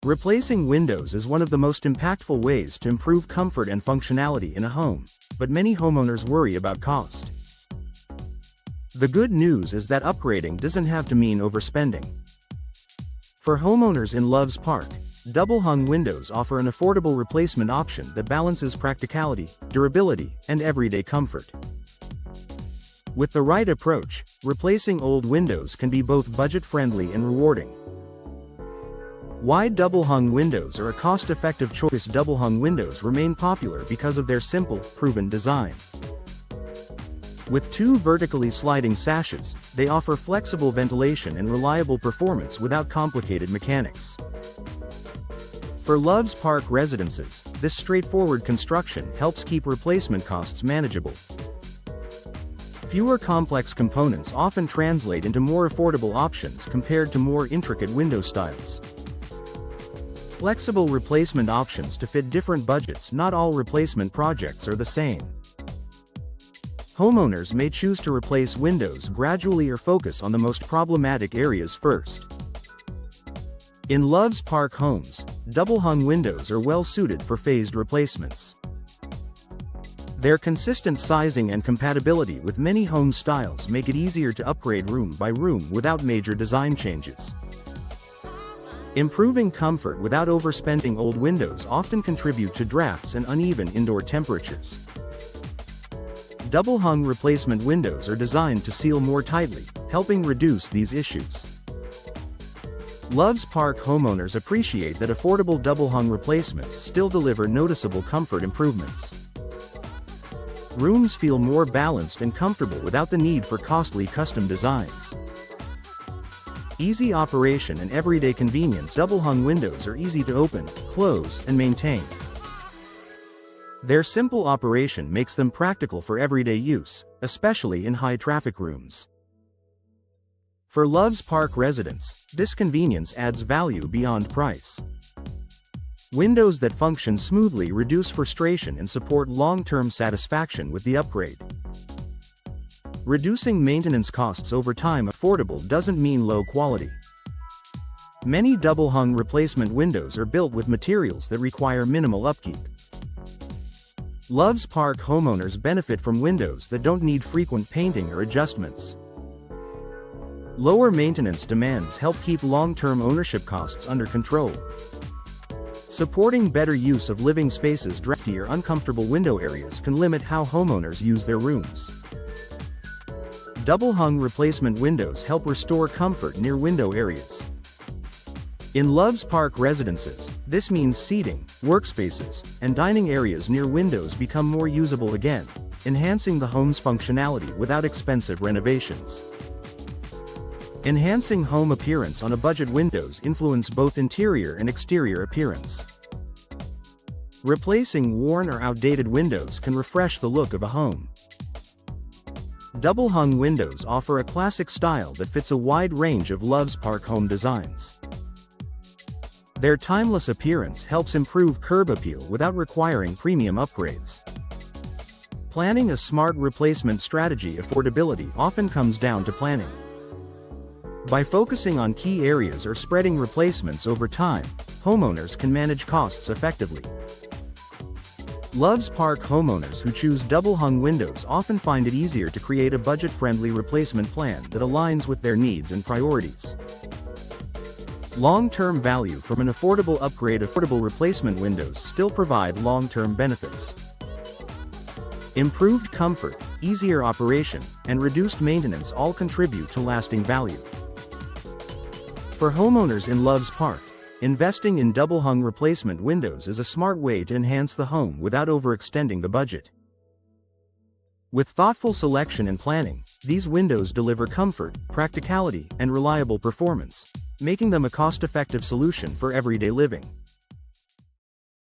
Replacing windows is one of the most impactful ways to improve comfort and functionality in a home, but many homeowners worry about cost. The good news is that upgrading doesn't have to mean overspending. For homeowners in Loves Park, double-hung windows offer an affordable replacement option that balances practicality, durability, and everyday comfort. With the right approach, replacing old windows can be both budget-friendly and rewarding. Why double-hung windows are a cost-effective choice? Double-hung windows remain popular because of their simple, proven design. With two vertically sliding sashes, they offer flexible ventilation and reliable performance without complicated mechanics. For Loves Park residences, this straightforward construction helps keep replacement costs manageable. Fewer complex components often translate into more affordable options compared to more intricate window styles. Flexible replacement options to fit different budgets. Not all replacement projects are the same. Homeowners may choose to replace windows gradually or focus on the most problematic areas first. In Loves Park homes, double-hung windows are well suited for phased replacements. Their consistent sizing and compatibility with many home styles make it easier to upgrade room by room without major design changes. Improving comfort without overspending. Old windows often contribute to drafts and uneven indoor temperatures. Double-hung replacement windows are designed to seal more tightly, helping reduce these issues. Loves Park homeowners appreciate that affordable double-hung replacements still deliver noticeable comfort improvements. Rooms feel more balanced and comfortable without the need for costly custom designs. Easy operation and everyday convenience. Double-hung windows are easy to open, close, and maintain. Their simple operation makes them practical for everyday use, especially in high-traffic rooms. For Loves Park residents, this convenience adds value beyond price. Windows that function smoothly reduce frustration and support long-term satisfaction with the upgrade. Reducing maintenance costs over time. Affordable doesn't mean low quality. Many double-hung replacement windows are built with materials that require minimal upkeep. Loves Park homeowners benefit from windows that don't need frequent painting or adjustments. Lower maintenance demands help keep long-term ownership costs under control. Supporting better use of living spaces. Drafty or uncomfortable window areas can limit how homeowners use their rooms. Double-hung replacement windows help restore comfort near window areas. In Loves Park residences, this means seating, workspaces, and dining areas near windows become more usable again, enhancing the home's functionality without expensive renovations. Enhancing home appearance on a budget. Windows influence both interior and exterior appearance. Replacing worn or outdated windows can refresh the look of a home. Double-hung windows offer a classic style that fits a wide range of Loves Park home designs. Their timeless appearance helps improve curb appeal without requiring premium upgrades. Planning a smart replacement strategy. Affordability often comes down to planning. By focusing on key areas or spreading replacements over time, homeowners can manage costs effectively. Loves Park homeowners who choose double-hung windows often find it easier to create a budget-friendly replacement plan that aligns with their needs and priorities. Long-term value from an affordable upgrade. Affordable replacement windows still provide long-term benefits. Improved comfort, easier operation, and reduced maintenance all contribute to lasting value. For homeowners in Loves Park, investing in double-hung replacement windows is a smart way to enhance the home without overextending the budget. With thoughtful selection and planning, these windows deliver comfort, practicality, and reliable performance, making them a cost-effective solution for everyday living.